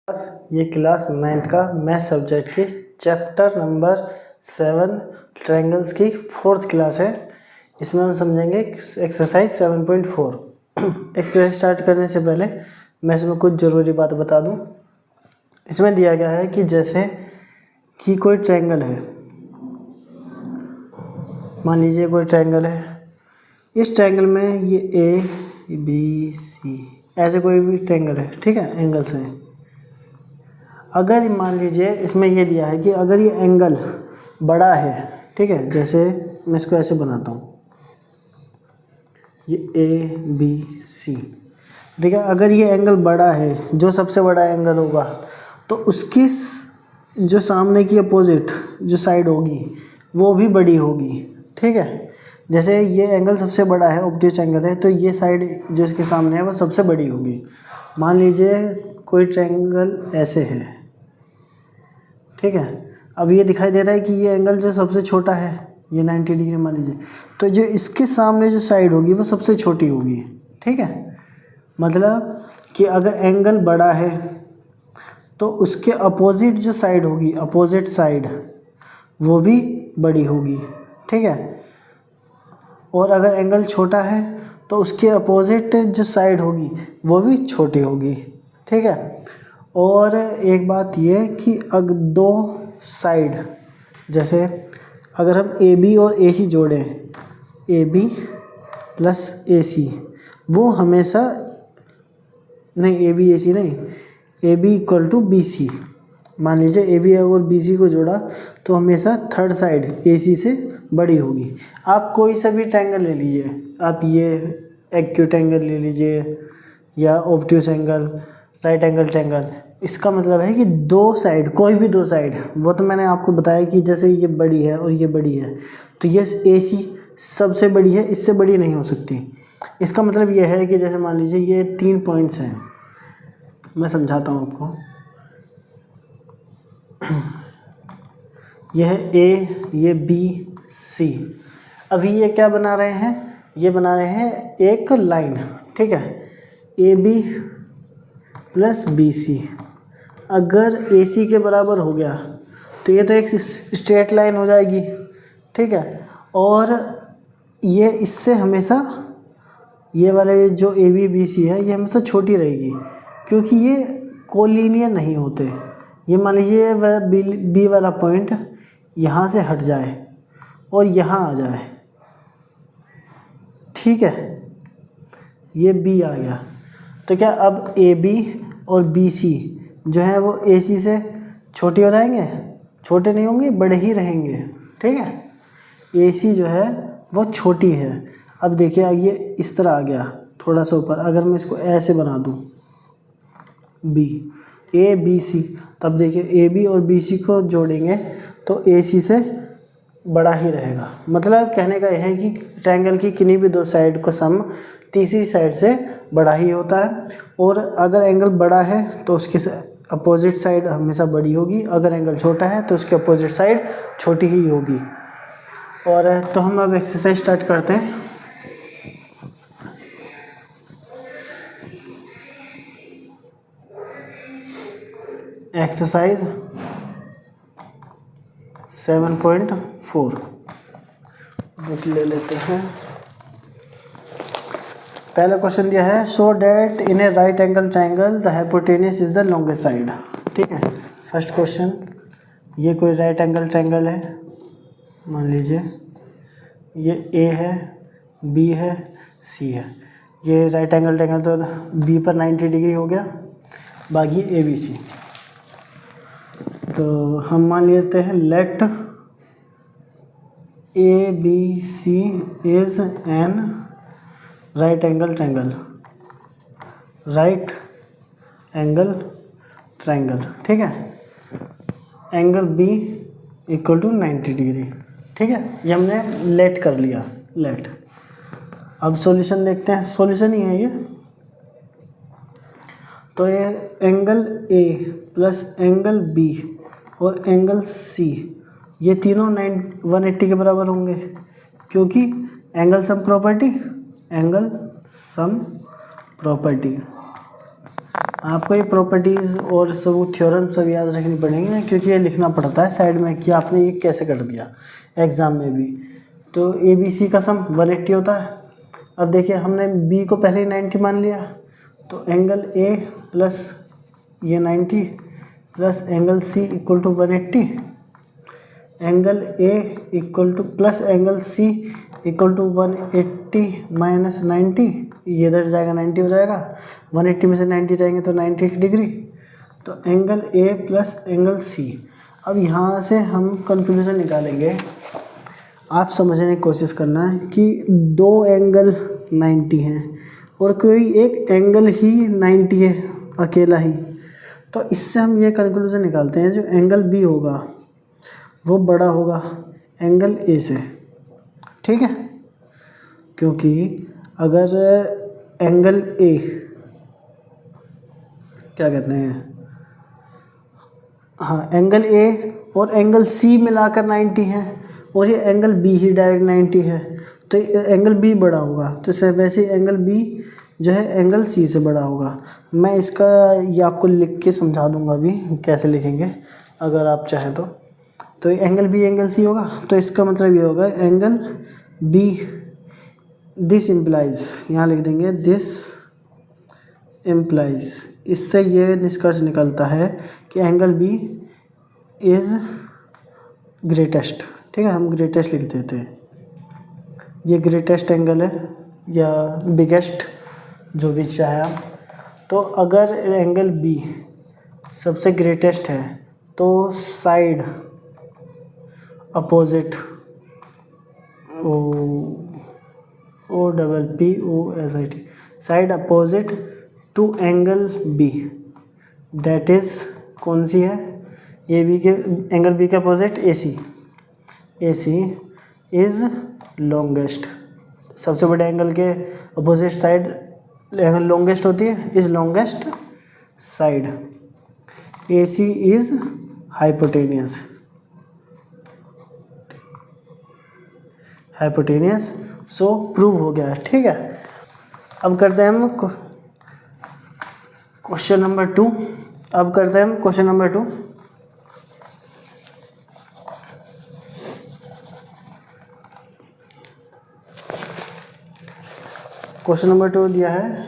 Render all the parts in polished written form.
ये class 9th का math subject के चैप्टर नंबर 7 ट्रायंगल्स की 4th क्लास है। इसमें हम समझेंगे एक्सरसाइज 7.4। एक्सरसाइज स्टार्ट करने से पहले मैं इसमें कुछ ज़रूरी बात बता दूं। इसमें दिया गया है कि जैसे कि कोई ट्रायंगल है, मान लीजिए कोई ट्रायंगल है, इस ट्रायंगल में ये ए बी सी ऐसे कोई भी ट्रायंगल है, ठीक है, एंगल्स हैं। अगर मान लीजिए इसमें ये दिया है कि अगर ये एंगल बड़ा है, ठीक है, जैसे मैं इसको ऐसे बनाता हूँ, ये ए बी सी, देखिए अगर ये एंगल बड़ा है, जो सबसे बड़ा एंगल होगा तो उसकी जो सामने की अपोजिट जो साइड होगी वो भी बड़ी होगी, ठीक है। जैसे ये एंगल सबसे बड़ा है, ऑब्ट्यूज एंगल है, तो ये साइड जो इसके सामने है वो सबसे बड़ी होगी। मान लीजिए कोई ट्रायंगल ऐसे है, ठीक है। अब ये दिखाई दे रहा है कि ये एंगल जो सबसे छोटा है ये 90 डिग्री मान लीजिए, तो जो इसके सामने जो साइड होगी वो सबसे छोटी होगी, ठीक है। मतलब कि अगर एंगल बड़ा है तो उसके अपोजिट जो साइड होगी, अपोजिट साइड, वो भी बड़ी होगी, ठीक है। और अगर एंगल छोटा है तो उसके अपोजिट जो साइड होगी वो भी छोटी होगी, ठीक है। और एक बात ये कि अगर दो साइड, जैसे अगर हम ए बी और ए सी जोड़ें, ए बी प्लस ए सी, वो हमेशा नहीं, ए बी ए सी नहीं, A B equal to B C. मान लीजिए ए बी और बी सी को जोड़ा तो हमेशा थर्ड साइड ए सी से बड़ी होगी। आप कोई सा भी ट्रायंगल ले लीजिए, आप ये एक्यूट एंगल ले लीजिए या obtuse angle, right angle triangle, इसका मतलब है कि दो साइड, कोई भी दो साइड, वो तो मैंने आपको बताया कि जैसे ये बड़ी है और ये बड़ी है, तो ये ए सी सबसे बड़ी है, इससे बड़ी नहीं हो सकती। इसका मतलब ये है कि जैसे मान लीजिए ये 3 पॉइंट्स हैं, मैं समझाता हूँ आपको। यह है ए, ये बी, सी। अभी ये क्या बना रहे हैं, ये बना रहे हैं एक लाइन, ठीक है, A B plus B C. अगर ए सी के बराबर हो गया तो ये तो एक स्ट्रेट लाइन हो जाएगी, ठीक है। और ये इससे हमेशा, ये वाले जो ए बी बी सी है ये हमेशा छोटी रहेगी, क्योंकि ये कोलिनियर नहीं होते। ये मान लीजिए वह बी वाला पॉइंट यहाँ से हट जाए और यहाँ आ जाए, ठीक है, ये बी आ गया, तो क्या अब ए बी और बी सी जो है वो ए सी से छोटे हो जाएंगे? छोटे नहीं होंगे, बड़े ही रहेंगे, ठीक है। ए सी जो है वो छोटी है। अब देखिए ये इस तरह आ गया थोड़ा सा ऊपर, अगर मैं इसको ऐसे बना दूँ, बी ए बी सी, तब देखिए ए बी और बी सी को जोड़ेंगे तो ए सी से बड़ा ही रहेगा। मतलब कहने का यह है कि ट्रायंगल की किन्हीं भी दो साइड का सम तीसरी साइड से बड़ा ही होता है। और अगर एंगल बड़ा है तो उसके अपोजिट साइड हमेशा बड़ी होगी, अगर एंगल छोटा है तो उसके अपोजिट साइड छोटी ही होगी। और तो हम अब एक्सरसाइज स्टार्ट करते हैं। एक्सरसाइज 7.4 बुक ले लेते हैं। पहला क्वेश्चन दिया है, show that in A right angle triangle the hypotenuse is the longest side, ठीक है। फर्स्ट क्वेश्चन, ये कोई राइट एंगल ट्रायंगल है, मान लीजिए ये ए है, बी है, सी है। ये राइट एंगल ट्रायंगल तो बी पर 90 डिग्री हो गया, बाकी ए बी सी। तो हम मान लेते हैं let A B C is an right angle triangle, right angle triangle, ठीक है। Angle B equal to 90 degree, ठीक है। ये हमने लेट कर लिया, लेट। अब सॉल्यूशन देखते हैं, सॉल्यूशन ही है ये। तो ये angle A plus angle B और एंगल सी, ये तीनों 180 के बराबर होंगे, क्योंकि angle sum property, angle sum property. आपको ये प्रॉपर्टीज़ और सब थ्योरम सब याद रखनी पड़ेंगे, क्योंकि ये लिखना पड़ता है साइड में कि आपने ये कैसे कर दिया एग्ज़ाम में भी। तो ABC का सम 180 होता है। अब देखिए हमने B को पहले ही 90 मान लिया, तो एंगल A प्लस ये 90 plus angle C equal to 180, angle A equal to plus angle C equal to 180 minus 90, ये इधर जाएगा 90 हो जाएगा, 180 में से 90 जाएंगे तो 90 डिग्री, तो angle A plus angle C। अब यहाँ से हम कंक्लूजन निकालेंगे। आप समझने की कोशिश करना है कि दो एंगल 90 हैं और कोई एक एंगल ही 90 है अकेला ही, तो इससे हम ये कंक्लूजन निकालते हैं जो एंगल B होगा वो बड़ा होगा एंगल A से, ठीक है। क्योंकि अगर एंगल A क्या कहते हैं, हाँ एंगल A और एंगल C मिलाकर 90 है और ये एंगल B ही डायरेक्ट 90 है, तो एंगल B बड़ा होगा, तो वैसे एंगल B जो है एंगल C से बड़ा होगा। मैं इसका ये आपको लिख के समझा दूंगा अभी कैसे लिखेंगे अगर आप चाहें तो एंगल B एंगल C होगा, तो इसका मतलब ये होगा एंगल B, दिस इम्प्लाइज, यहाँ लिख देंगे दिस इम्प्लाइज। इससे ये निष्कर्ष निकलता है कि एंगल B इज़ ग्रेटेस्ट, ठीक है, हम ग्रेटेस्ट लिख देते हैं, ये ग्रेटेस्ट एंगल है या बिगेस्ट जो भी चाहे आप। तो अगर एंगल B सबसे ग्रेटेस्ट है तो side opposite OPPOSIT, side opposite to angle B, that is कौन सी है, AB के एंगल B के अपोजिट AC इज़ लॉन्गेस्ट, सबसे बड़े एंगल के अपोजिट साइड एंगल लॉन्गेस्ट होती है, is longest side, AC is hypotenuse, so prove हो गया, ठीक है। अब करते हैं हम क्वेश्चन नंबर 2। अब करते हैं हम क्वेश्चन नंबर 2। क्वेश्चन नंबर 2 दिया है,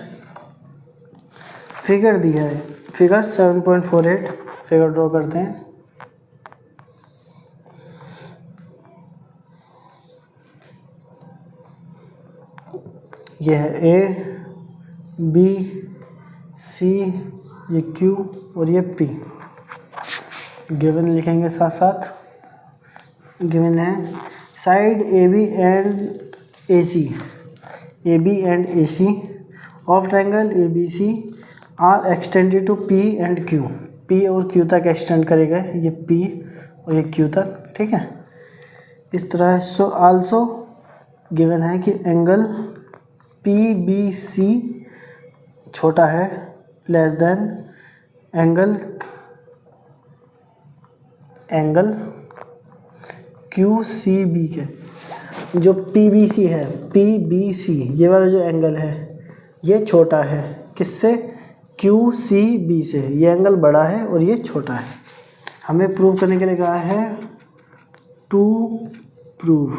फिगर दिया है, फिगर 7.48, फिगर ड्रॉ करते हैं। यह है A, B, C, ये Q और ये P। गिवन लिखेंगे साथ साथ, गिवन है side AB and AC of triangle ABC are extended to P and Q, P और Q तक एक्सटेंड करेगा, ये P और ये Q तक, ठीक है, इस तरह। सो आल्सो गिवन है कि एंगल PBC छोटा है लेस देन एंगल QCB के, जो PBC है, PBC ये वाला जो एंगल है ये छोटा है किससे, QCB से, ये एंगल बड़ा है और ये छोटा है। हमें प्रूव करने के लिए कहा है to prove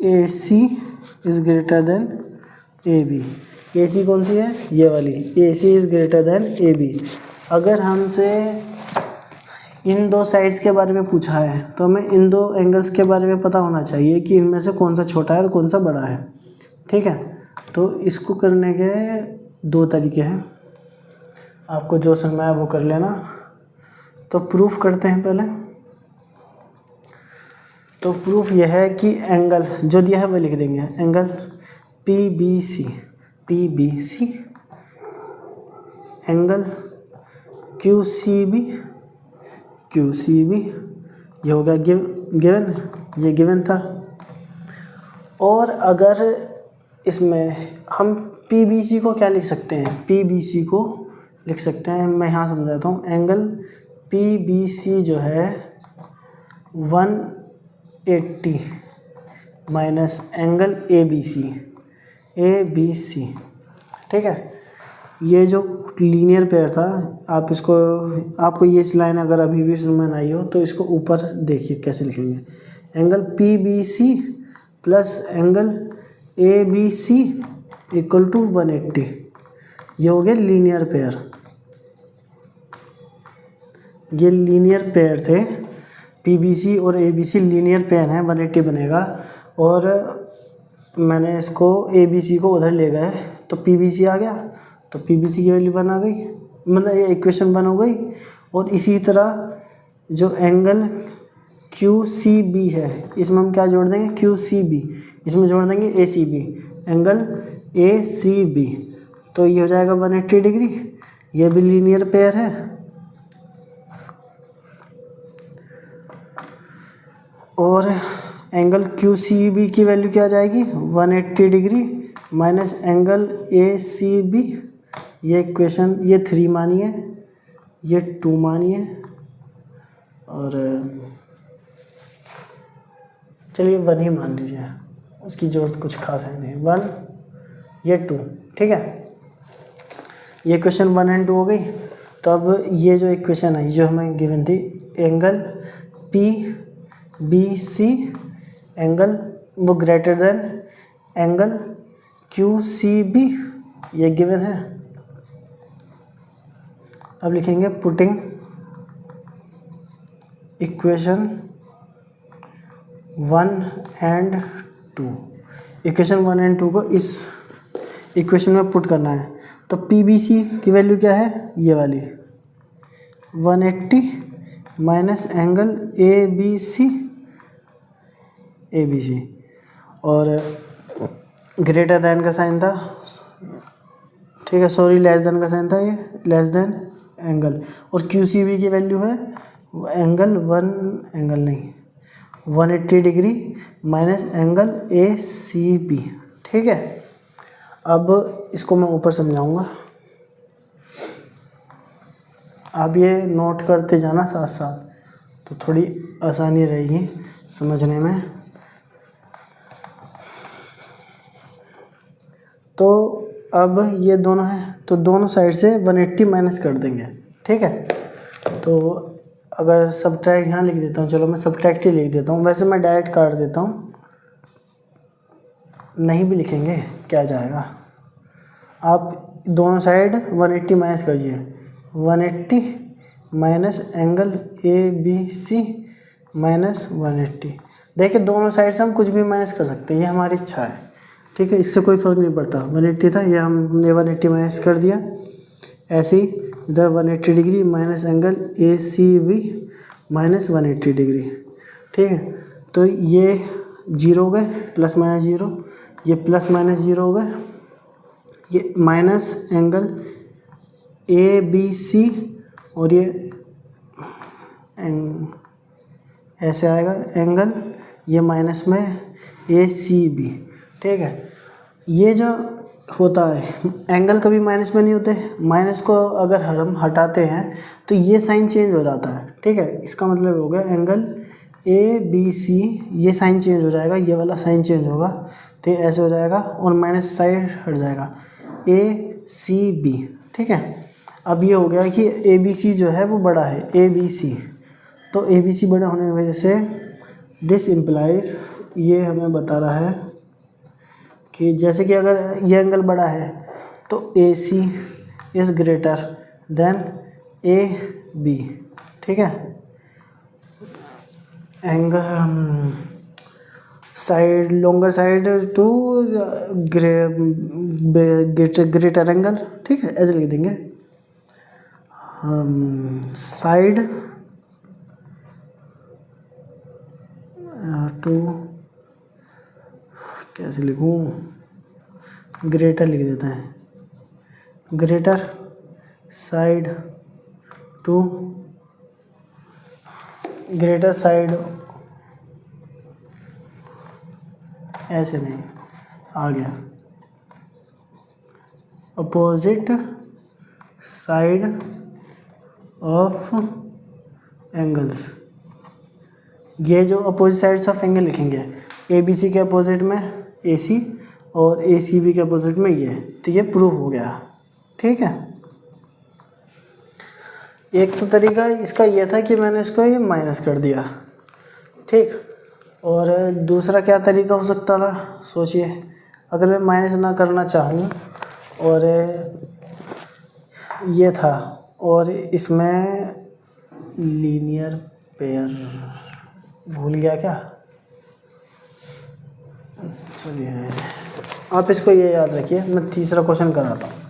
AC is greater than AB। AC कौन सी है, ये वाली, AC is greater than AB। अगर हमसे इन दो साइड्स के बारे में पूछा है तो हमें इन दो एंगल्स के बारे में पता होना चाहिए कि इनमें से कौन सा छोटा है और कौन सा बड़ा है, ठीक है। तो इसको करने के दो तरीके हैं, आपको जो समझ में आए वो कर लेना। तो प्रूफ करते हैं पहले। तो प्रूफ यह है कि एंगल जो दिया है वो लिख देंगे, एंगल PBC एंगल QCB ये हो गया गिवन, ये गिवन था। और अगर इसमें हम PBC को क्या लिख सकते हैं, PBC को लिख सकते हैं, मैं यहाँ समझाता हूँ। एंगल PBC जो है 180 माइनस एंगल ABC, ठीक है। ये जो लीनियर पेयर था, आपको ये लाइन अगर अभी भी समझ में आई हो तो इसको ऊपर देखिए कैसे लिखेंगे। Angle P B C plus angle A B C equal to 180, ये हो गया लीनियर पेयर। ये लीनियर पेयर थे, पी बी सी और A B C linear pair हैं, 180 बनेगा। और मैंने इसको ए बी सी को उधर ले गए तो पी बी सी आ गया, तो पी बी सी की वैल्यू 1 आ गई, मतलब ये इक्वेशन 1 हो गई। और इसी तरह जो एंगल क्यू सी बी है, इसमें हम क्या जोड़ देंगे, क्यू सी बी, इसमें जोड़ देंगे A C B, angle A C B, तो ये हो जाएगा 180 डिग्री। ये भी लीनियर पेयर है। और एंगल क्यू सी बी की वैल्यू क्या आ जाएगी, 180 degree minus angle A C B, ये इक्वेशन ये 3 मानिए, ये 2 मानिए, और चलिए 1 ही मान लीजिए, उसकी ज़रूरत कुछ खास है नहीं, 1 ये 2, ठीक है। ये इक्वेशन 1 और 2 हो गई। तो अब ये जो इक्वेशन आई जो हमें गिवन थी, angle P B C angle वो greater than angle Q C B, ये गिवन है। अब लिखेंगे putting equation 1 and 2, equation 1 and 2 को इस इक्वेशन में पुट करना है। तो पी बी सी की वैल्यू क्या है, ये वाली 180 minus angle A B C, और ग्रेटर देन का साइन था, ठीक है, सॉरी लेस देन का साइन था, ये लेस देन एंगल। और क्यू सी बी की वैल्यू है angle 180 degree minus angle A C B, ठीक है। अब इसको मैं ऊपर समझाऊंगा, आप ये नोट करते जाना साथ साथ, तो थोड़ी आसानी रहेगी समझने में। तो अब ये दोनों हैं, तो दोनों साइड से 180 माइनस कर देंगे, ठीक है। तो अगर सब्ट्रैक्ट यहाँ लिख देता हूँ, चलो मैं सब्ट्रैक्ट ही लिख देता हूँ, वैसे मैं डायरेक्ट काट देता हूँ, नहीं भी लिखेंगे क्या जाएगा। आप दोनों साइड 180 माइनस करिए, 180 minus angle A B C minus 180। देखिए दोनों साइड से हम कुछ भी माइनस कर सकते हैं, ये हमारी इच्छा है, ठीक है, इससे कोई फ़र्क नहीं पड़ता। 180 था, ये हमने 180 माइनस कर दिया। ऐसे ही इधर 180 degree minus angle A C B minus 180 degree, ठीक है। तो ये 0 हो गए, प्लस माइनस 0, ये प्लस माइनस 0 हो गए, ये minus angle A B C, और ये ऐसे आएगा एंगल, ये माइनस में ए सी बी, ठीक है। ये जो होता है एंगल कभी माइनस में नहीं होते, माइनस को अगर हम हटाते हैं तो ये साइन चेंज हो जाता है, ठीक है। इसका मतलब हो गया एंगल ए बी सी, ये साइन चेंज हो जाएगा, ये वाला साइन चेंज होगा, तो ऐसे हो जाएगा और माइनस साइड हट जाएगा, ए सी बी, ठीक है। अब ये हो गया कि ए बी सी जो है वो बड़ा है, ए बी सी, तो ए बी सी बड़ा होने की वजह से दिस इम्प्लाइज, ये हमें बता रहा है कि जैसे कि अगर ये एंगल बड़ा है तो A C is greater than A B, ठीक है। Angle side longer side to greater angle, ठीक है, ऐसे लिख देंगे। साइड टू, कैसे लिखूँ, ग्रेटर लिख देते हैं, greater side to greater side, ऐसे नहीं, आ गया अपोजिट साइड ऑफ एंगल्स। ये जो अपोजिट साइड्स ऑफ एंगल लिखेंगे, ए बी सी के अपोजिट में ए सी और ए सी बी के अपोजिट में ये, तो ये प्रूफ हो गया, ठीक है। एक तो तरीका इसका ये था कि मैंने इसको ये माइनस कर दिया, ठीक। और दूसरा क्या तरीका हो सकता था, सोचिए, अगर मैं माइनस ना करना चाहूँ और ये था और इसमें लीनियर पेयर, भूल गया क्या, चलिए आप इसको ये याद रखिए, मैं तीसरा क्वेश्चन कराता हूँ।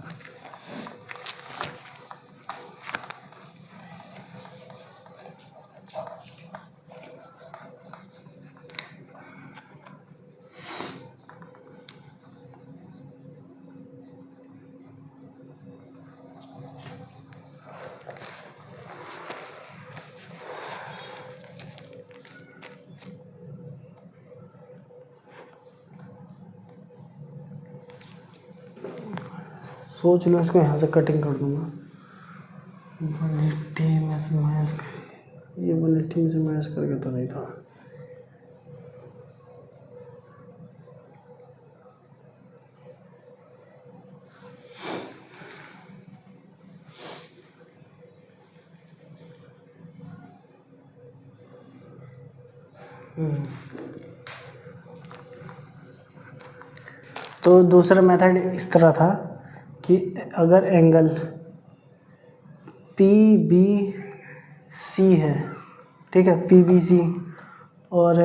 सोच लो, इसको यहाँ से कटिंग कर दूंगा। 180 में से माइनस, ये 180 में से माइनस करके तो नहीं था। तो दूसरा मेथड इस तरह था कि अगर एंगल PBC है, ठीक है, PBC, और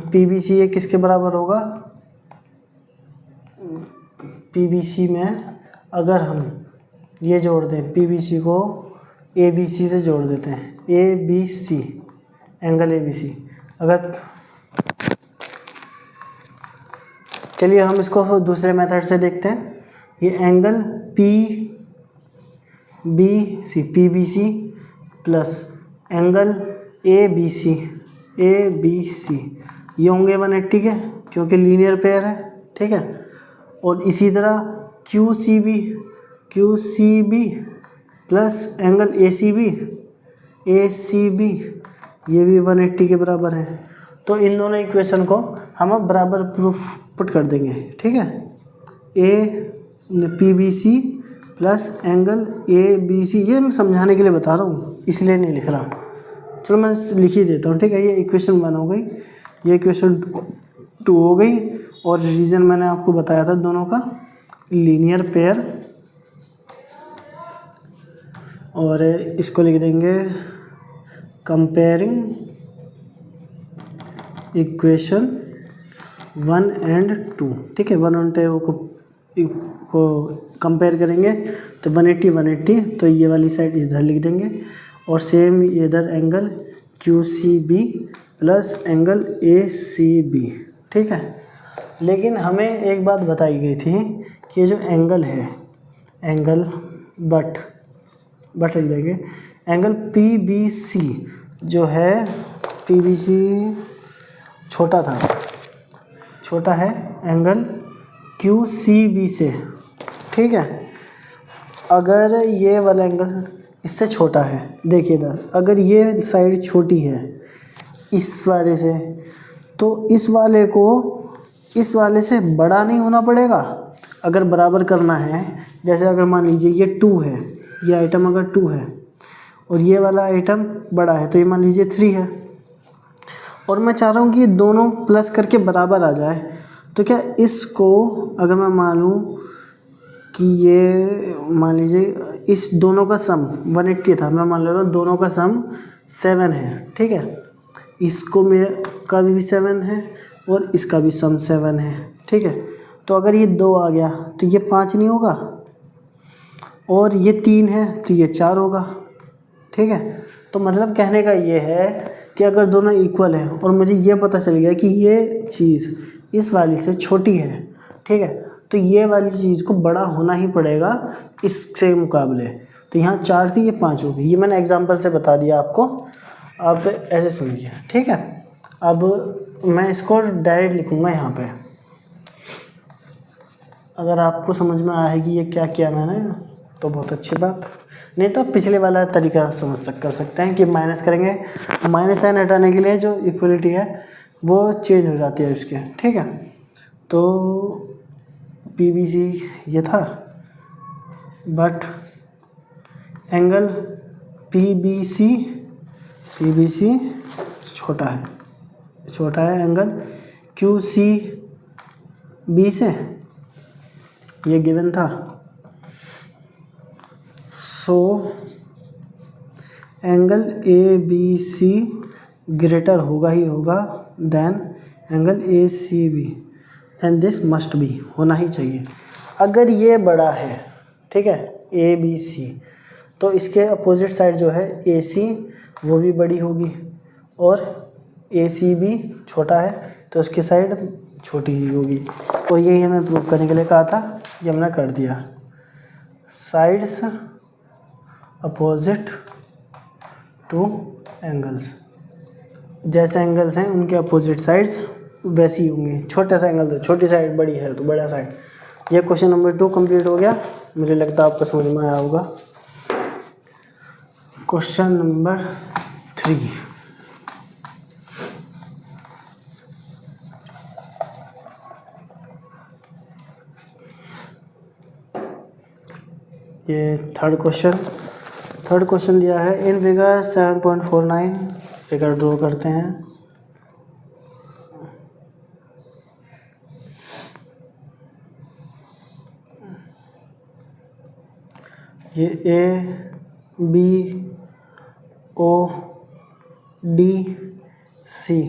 PBC ये किसके बराबर होगा, PBC में अगर हम ये जोड़ दें, PBC को ABC से जोड़ देते हैं, ABC, एंगल ABC, अगर, चलिए हम इसको दूसरे मेथड से देखते हैं। ये angle PBC plus angle ABC ये होंगे 180 के, क्योंकि लीनियर पेयर है, ठीक है। और इसी तरह QCB प्लस एंगल ACB ये भी 180 के बराबर है। तो इन दोनों इक्वेशन को हम अब बराबर प्रूफ पुट कर देंगे, ठीक है। PBC प्लस एंगल ABC, ये मैं समझाने के लिए बता रहा हूँ, इसलिए नहीं लिख रहा। चलो मैं लिख ही देता हूँ, ठीक है। ये इक्वेशन 1 हो गई, ये इक्वेशन 2 हो गई, और रीज़न मैंने आपको बताया था दोनों का, लीनियर पेयर, और इसको लिख देंगे कंपेयरिंग इक्वेशन 1 एंड 2, ठीक है। 1 और 2 को कंपेयर करेंगे तो 180, तो ये वाली साइड इधर लिख देंगे, और सेम इधर angle QCB plus angle ACB, ठीक है। लेकिन हमें एक बात बताई गई थी कि जो एंगल है, एंगल बट लिख देंगे, एंगल PBC जो है, PBC छोटा है एंगल QCB से, ठीक है। अगर ये वाला एंगल इससे छोटा है, देखिए इधर, अगर ये साइड छोटी है इस वाले से, तो इस वाले को इस वाले से बड़ा नहीं होना पड़ेगा अगर बराबर करना है। जैसे अगर मान लीजिए ये 2 है, ये आइटम अगर 2 है और ये वाला आइटम बड़ा है, तो ये मान लीजिए 3 है, और मैं चाह रहा हूँ कि दोनों प्लस करके बराबर आ जाए। तो क्या इसको अगर मैं मानूँ कि ये मान लीजिए इस दोनों का सम 180 था, मैं मान ले रहा हूँ दोनों का सम 7 है, ठीक है। इसको मेरे का भी 7 है और इसका भी सम 7 है, ठीक है। तो अगर ये 2 आ गया तो ये 5 नहीं होगा, और ये 3 है तो ये 4 होगा, ठीक है। तो मतलब कहने का ये है कि अगर दोनों इक्वल है और मुझे ये पता चल गया कि ये चीज़ इस वाली से छोटी है, ठीक है, तो ये वाली चीज़ को बड़ा होना ही पड़ेगा इससे मुकाबले। तो यहाँ 4 थी, ये 5 होगी। ये मैंने एग्जांपल से बता दिया आपको, आप ऐसे समझिए, ठीक है। अब मैं इसको डायरेक्ट लिखूँगा यहाँ पे, अगर आपको समझ में आया है कि ये क्या किया मैंने तो बहुत अच्छी बात, नहीं तो पिछले वाला तरीका कर सकते हैं कि माइनस करेंगे, माइनस साइन हटाने के लिए जो इक्वलिटी है वो चेंज हो जाती है उसके, ठीक है। तो PBC ये था, but angle P B C छोटा है एंगल क्यू सी बी से, ये गिवन था। So angle A B C greater होगा ही होगा than angle A C B, and this must be, होना ही चाहिए। अगर ये बड़ा है, ठीक है, ए बी सी, तो इसके अपोजिट साइड जो है ए सी वो भी बड़ी होगी, और ए सी भी छोटा है तो उसकी साइड छोटी ही होगी। और यही हमें प्रूव करने के लिए कहा था, ये हमने कर दिया। साइड्स अपोजिट टू एंगल्स, जैसे एंगल्स हैं उनके अपोजिट साइड्स वैसी होंगी। छोटा सा एंगल तो छोटी साइड, बड़ी है तो बड़ा साइड। ये क्वेश्चन नंबर 2 कंप्लीट हो गया। मुझे लगता है आपको समझ में आया होगा। क्वेश्चन नंबर 3, ये थर्ड क्वेश्चन दिया है। इन फिगर 7.49 फिगर ड्रॉ करते हैं। ये A B O D C,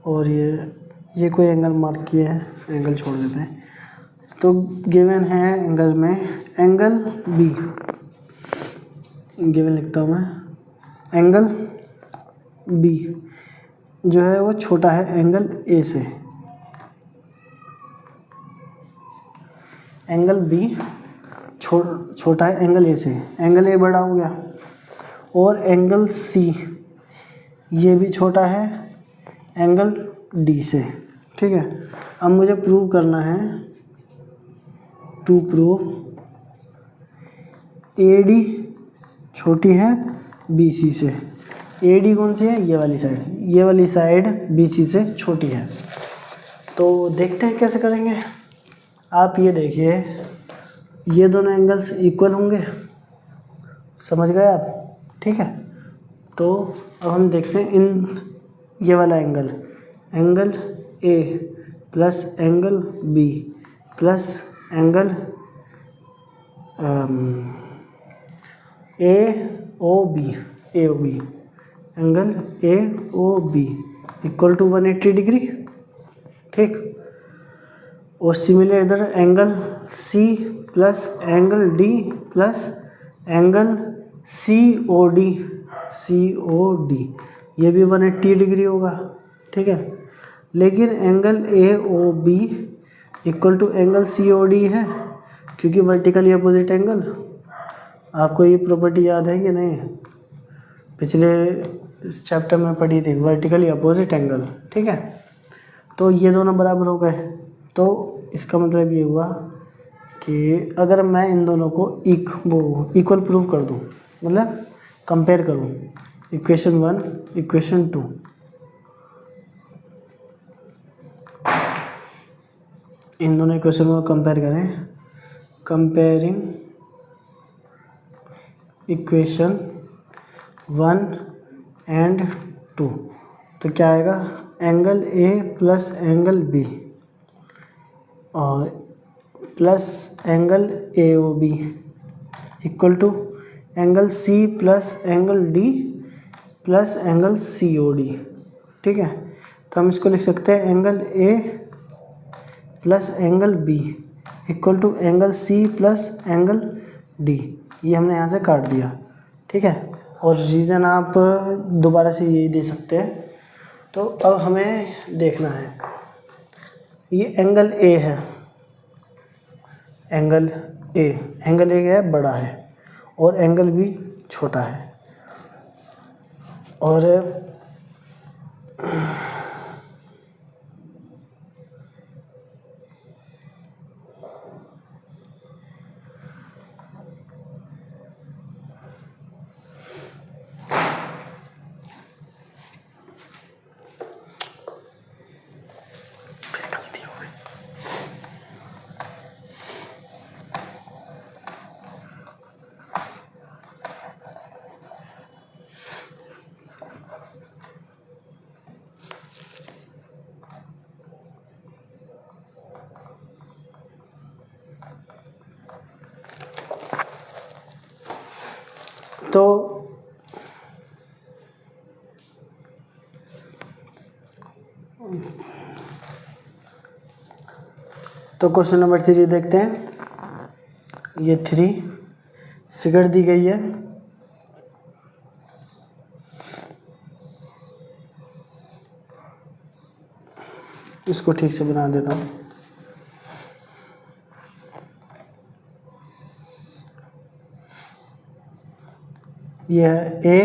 और ये कोई एंगल मार्क किए हैं, एंगल छोड़ देते हैं। तो गिवन है एंगल में एंगल बी, गिवन लिखता हूँ मैं, एंगल बी जो है वो छोटा है एंगल ए से। एंगल बी छोटा है एंगल ए से, एंगल ए बड़ा हो गया। और एंगल सी ये भी छोटा है एंगल डी से, ठीक है। अब मुझे प्रूव करना है, टू प्रूव ए डी छोटी है बी सी से। ए डी कौन सी है? ये वाली साइड बी सी से छोटी है। तो देखते हैं कैसे करेंगे। आप ये देखिए, ये दोनों एंगल्स इक्वल होंगे, समझ गए आप, ठीक है। तो अब हम देखते हैं ये वाला angle A plus angle B plus angle A O B angle A O B equal to 180 degree, ठीक। और सिमिलर इधर angle C plus angle D plus angle C O D ये भी 180 डिग्री होगा, ठीक है। लेकिन angle A O B equal to angle C O D है, क्योंकि वर्टिकली अपोजिट एंगल। आपको ये प्रॉपर्टी याद है कि नहीं? पिछले इस चैप्टर में पढ़ी थी, वर्टिकली अपोजिट एंगल, ठीक है। तो ये दोनों बराबर हो गए। तो इसका मतलब ये हुआ कि अगर मैं इन दोनों को इक्वल प्रूव कर दूं, मतलब कंपेयर करूं, इक्वेशन 1 इक्वेशन 2, इन दोनों इक्वेशन को कंपेयर करें, कंपेयरिंग इक्वेशन 1 एंड 2, तो क्या आएगा? Angle A plus angle B और plus angle A O B equal to angle C plus angle D plus angle C O D, ठीक है। तो हम इसको लिख सकते हैं angle A plus angle B equal to angle C plus angle D. ये हमने यहाँ से काट दिया, ठीक है। और रीज़न आप दोबारा से यही दे सकते हैं। तो अब हमें देखना है, ये एंगल ए है, एंगल ए है, बड़ा है, और एंगल भी छोटा है। और तो क्वेश्चन नंबर 3 देखते हैं। ये 3 फिगर दी गई है। इसको ठीक से बना देता हूँ। यह है A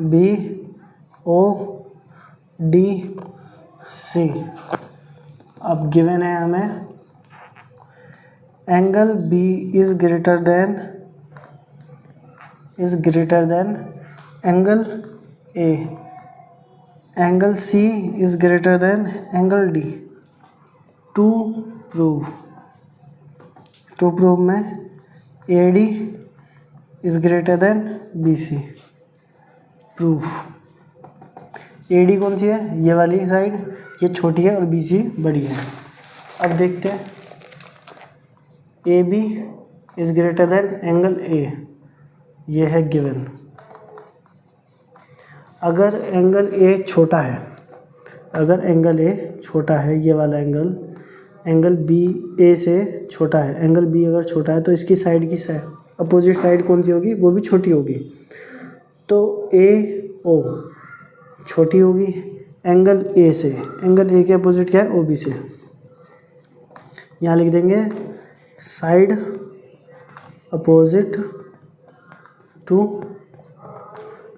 B O D C। अब गिवन है हमें angle B is greater than angle A, angle C is greater than angle D। To prove में AD is greater than BC। Proof AD कौन सी है? ये वाली साइड, ये छोटी है और BC बड़ी है। अब देखते हैं AB is greater than angle A, ये है गिवन। अगर एंगल A छोटा है, ये वाला एंगल BA से छोटा है, एंगल B अगर छोटा है तो इसकी साइड की अपोजिट साइड कौन सी होगी? वो भी छोटी होगी। तो AO छोटी होगी एंगल A से। एंगल A के अपोजिट क्या है? OB से। यहाँ लिख देंगे साइड अपोजिट टू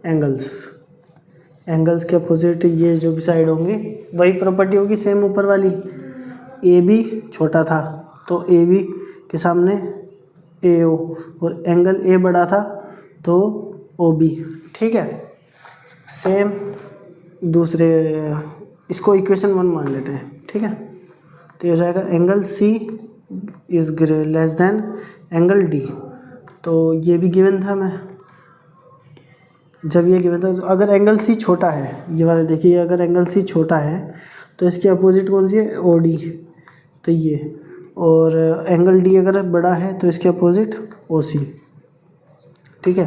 एंगल्स के अपोजिट ये जो भी साइड होंगी वही प्रॉपर्टी होगी सेम ऊपर वाली। AB छोटा था तो AB के सामने AO, और एंगल A बड़ा था तो OB। ठीक है, सेम दूसरे इसको इक्वेशन 1 मान लेते हैं। ठीक है, तो ये हो जाएगा angle C is less than angle D। तो ये भी गिवन था मैं, जब ये गिवन था। तो अगर एंगल C छोटा है, ये वाला देखिए, अगर एंगल C छोटा है तो इसके अपोजिट कौन सी है? OD, तो ये। और एंगल D अगर बड़ा है तो इसके अपोजिट OC। ठीक है,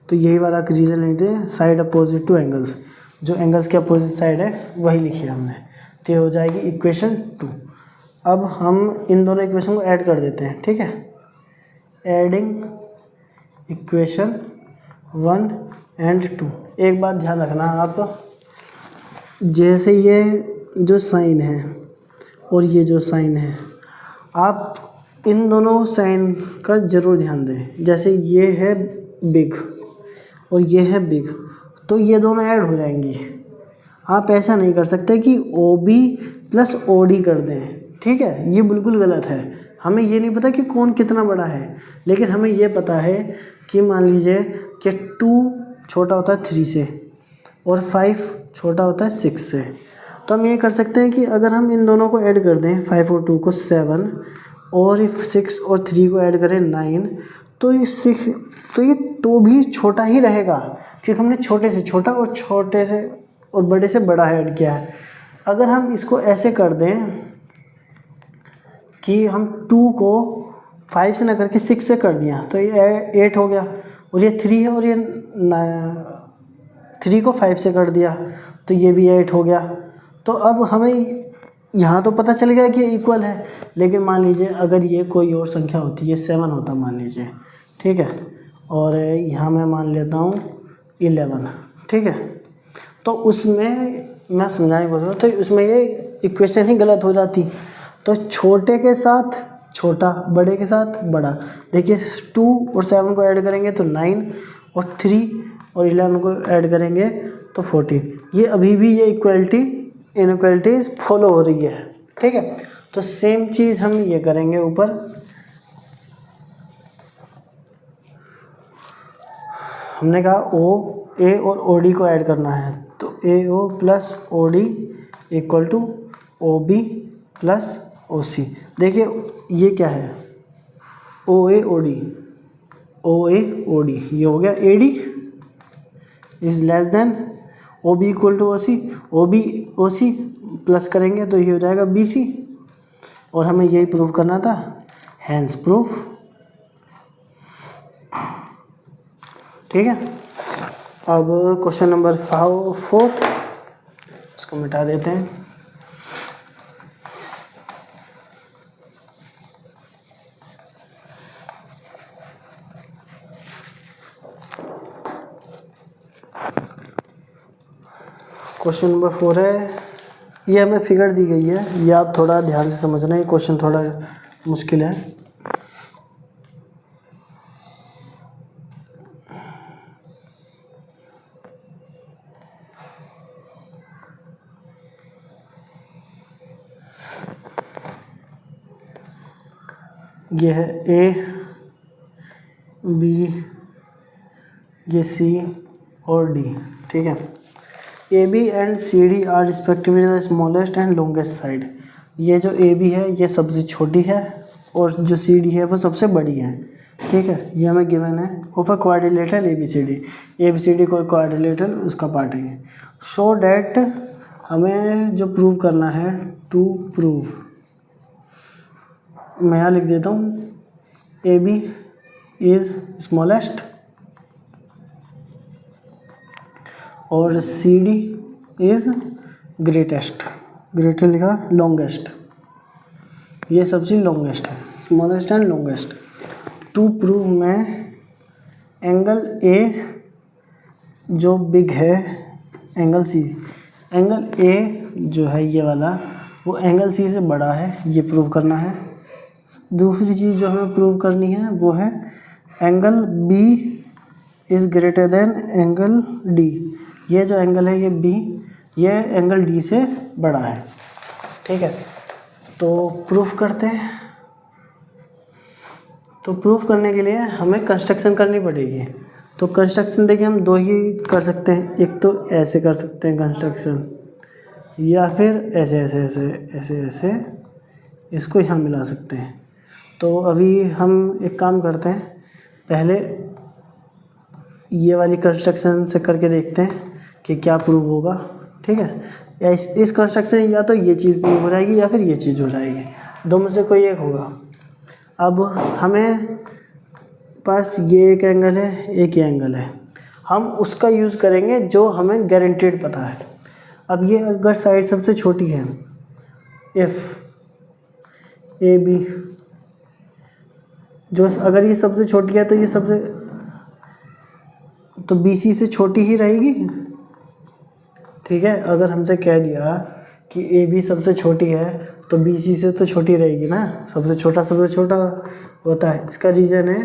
तो यही वाला रीज़न लेते हैं, साइड अपोजिट टू एंगल्स। जो एंगल्स के अपोजिट साइड है वही लिखी हमने, तो ये हो जाएगी इक्वेशन 2। अब हम इन दोनों इक्वेशन को ऐड कर देते हैं। ठीक है, एडिंग इक्वेशन 1 एंड 2। एक बात ध्यान रखना आप, जैसे ये जो साइन है और ये जो साइन है, आप इन दोनों साइन का ज़रूर ध्यान दें। जैसे ये है बिग और ये है बिग, तो ये दोनों ऐड हो जाएंगी। आप ऐसा नहीं कर सकते कि OB प्लस OD कर दें। ठीक है, ये बिल्कुल गलत है। हमें ये नहीं पता कि कौन कितना बड़ा है, लेकिन हमें ये पता है कि मान लीजिए कि 2 छोटा होता है 3 से और 5 छोटा होता है 6 से। तो हम ये कर सकते हैं कि अगर हम इन दोनों को ऐड कर दें, 5 और 2 को 7, और if 6 और 3 को ऐड करें 9, तो ये तो भी छोटा ही रहेगा, क्योंकि हमने छोटे से छोटा और छोटे से और बड़े से बड़ा ऐड किया है। अगर हम इसको ऐसे कर दें कि हम 2 को 5 से ना करके 6 से कर दिया, तो ये 8 हो गया। और ये 3 है और ये 3 को 5 से कर दिया तो ये भी 8 हो गया। तो अब हमें यहाँ तो पता चल गया कि इक्वल है, लेकिन मान लीजिए अगर ये कोई और संख्या होती, ये 7 होता मान लीजिए। ठीक है, और यहाँ मैं मान लेता हूँ 11। ठीक है, तो उसमें मैं समझाने को, तो उसमें ये इक्वेशन ही गलत हो जाती। तो छोटे के साथ छोटा, बड़े के साथ बड़ा। देखिए 2 और 7 को ऐड करेंगे तो 9, और 3 और 11 को ऐड करेंगे तो 14। ये अभी भी ये इनइक्वालिटीज फॉलो हो रही है। ठीक है, तो सेम चीज़ हम ये करेंगे ऊपर। हमने कहा A और OD को ऐड करना है, तो AO plus OD equal to OB plus OC। देखिए ये क्या है? OA OD, ये हो गया AD is less than OB equal to OC। OC plus करेंगे तो ये हो जाएगा BC, और हमें यही प्रूव करना था। हैंस प्रूफ ठीक है। अब क्वेश्चन नंबर 4, इसको मिटा देते हैं। क्वेश्चन नंबर 4 है, ये हमें फिगर दी गई है, ये आप थोड़ा ध्यान से समझना, ये क्वेश्चन थोड़ा मुश्किल है। ये है ए बी, ये सी और डी, ठीक है। A B and C D are respectively the smallest and longest side. ये जो ए बी है ये सबसे छोटी है और जो सी डी है वो सबसे बड़ी है, ठीक है। ये हमें गिवन है of a quadrilateral A B C D कोई क्वाड्रिलेटरल उसका पार्ट है। शो डैट, हमें जो प्रूव करना है, टू प्रूव, मैं यहाँ लिख देता हूँ ए बी इज स्मॉलेस्ट और C D is greatest, greater लिखा लॉन्गेस्ट, ये सबसे लॉन्गेस्ट है, smallest and longest. To prove मैं एंगल ए जो बिग है, एंगल सी, एंगल ए जो है ये वाला वो एंगल सी से बड़ा है, ये प्रूव करना है। दूसरी चीज़ जो हमें प्रूव करनी है वो है angle B is greater than angle D, ये जो एंगल है ये बी, ये एंगल डी से बड़ा है, ठीक है। तो प्रूफ करते हैं। तो प्रूफ करने के लिए हमें कंस्ट्रक्शन करनी पड़ेगी। तो कंस्ट्रक्शन देखिए हम दो ही कर सकते हैं, एक तो ऐसे कर सकते हैं कंस्ट्रक्शन, या फिर ऐसे ऐसे ऐसे ऐसे ऐसे इसको यहाँ मिला सकते हैं। तो अभी हम एक काम करते हैं, पहले ये वाली कंस्ट्रक्शन से करके देखते हैं कि क्या प्रूव होगा, ठीक है। या इस कंस्ट्रक्शन या तो ये चीज़ प्रूव हो जाएगी या फिर ये चीज़ हो जाएगी, दो में से कोई एक होगा। अब हमें पास ये एक एंगल है, एक ये एंगल है, हम उसका यूज़ करेंगे जो हमें गारंटेड पता है। अब ये अगर साइड सबसे छोटी है, एफ ए बी, जो अगर ये सबसे छोटी है तो ये सबसे, तो बी सी से छोटी ही रहेगी, ठीक है। अगर हमसे कह दिया कि ए बी सबसे छोटी है तो बी सी से तो छोटी रहेगी ना, सबसे छोटा होता है। इसका रीज़न है,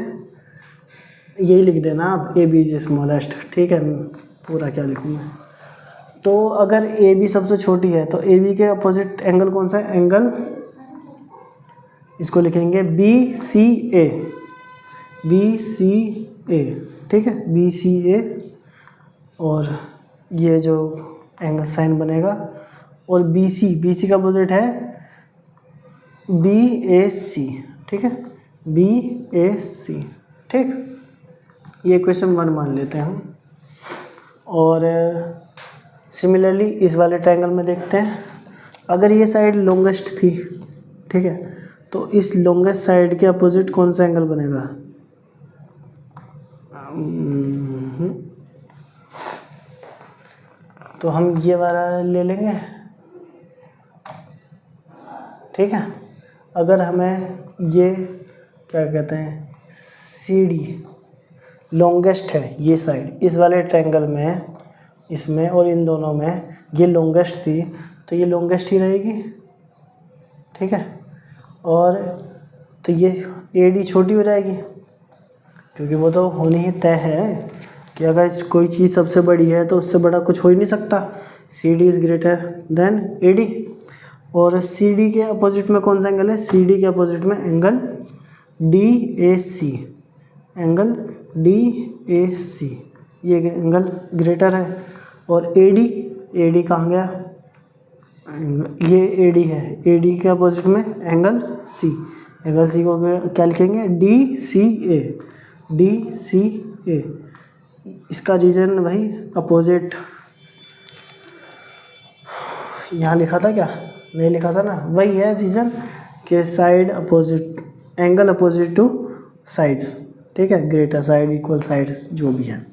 यही लिख देना आप, ए बी इज स्मॉलेस्ट, ठीक है। पूरा क्या लिखूँ मैं, तो अगर ए बी सबसे छोटी है तो ए बी के अपोजिट एंगल कौन सा है, एंगल, इसको लिखेंगे बी सी ए, बी सी ए, ठीक है, बी सी ए। और ये जो एंगल साइन बनेगा, और बी सी का अपोजिट है बी ए सी, ठीक है, बी ए सी, ठीक। ये क्वेश्चन 1 मान लेते हैं हम। और सिमिलरली इस वाले ट्रायंगल में देखते हैं, अगर ये साइड लॉन्गेस्ट थी, ठीक है, तो इस लॉन्गेस्ट साइड के अपोजिट कौन सा एंगल बनेगा, तो हम ये वाला ले लेंगे, ठीक है। अगर हमें ये क्या कहते हैं, सी डी लॉन्गेस्ट है, ये साइड इस वाले ट्रायंगल में, इसमें और इन दोनों में ये लॉन्गेस्ट थी, तो ये लॉन्गेस्ट ही रहेगी, ठीक है। और तो ये ए डी छोटी हो जाएगी, क्योंकि वो तो होनी ही तय है कि अगर कोई चीज़ सबसे बड़ी है तो उससे बड़ा कुछ हो ही नहीं सकता। C D is greater than A D. और सी डी के अपोजिट में कौन सा एंगल है, सी डी के अपोजिट में angle D A C, angle D A C, ये एंगल ग्रेटर है। और ए डी कहाँ गया, ये ए डी है, ए डी के अपोजिट में एंगल सी, एंगल सी को क्या लिखेंगे, डी सी ए, डी सी ए। इसका रीज़न भाई अपोजिट, यहाँ लिखा था क्या, नहीं लिखा था ना, वही है रीज़न कि side opposite, angle opposite to sides, ठीक है, ग्रेटर साइड इक्वल साइड्स जो भी है।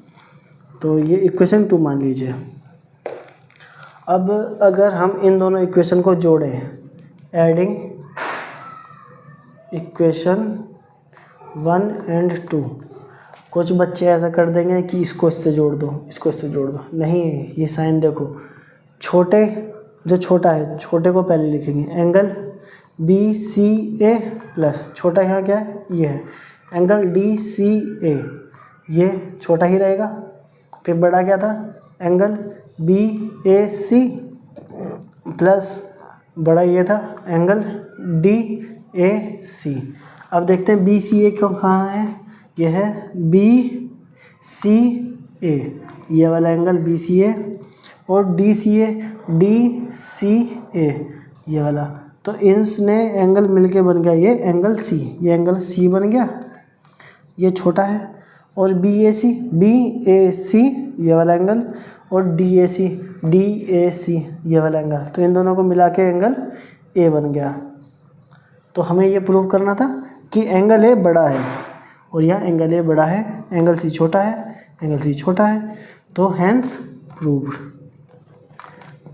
तो ये इक्वेशन 2 मान लीजिए। अब अगर हम इन दोनों इक्वेशन को जोड़ें, एडिंग इक्वेशन 1 एंड 2, कुछ बच्चे ऐसा कर देंगे कि इसको इससे जोड़ दो, इसको इससे जोड़ दो। नहीं, ये साइन देखो, छोटे जो छोटा है, छोटे को पहले लिखेंगे, एंगल BCA प्लस छोटा यहाँ क्या है, ये है एंगल DCA, ये छोटा ही रहेगा। फिर बड़ा क्या था, एंगल BAC प्लस बड़ा ये था एंगल DAC। अब देखते हैं BCA क्यों कहाँ है, ये है BCA, ये वाला एंगल BCA, और DCA ये वाला। तो इनसे एंगल मिलके बन गया ये एंगल C, ये एंगल C बन गया, ये छोटा है। और BAC ये वाला एंगल, और DAC ये वाला एंगल, तो इन दोनों को मिला के एंगल A बन गया। तो हमें ये प्रूव करना था कि एंगल A बड़ा है, और यहाँ एंगल A बड़ा है, एंगल C छोटा है, एंगल C छोटा है, तो हैंस प्रूव्ड।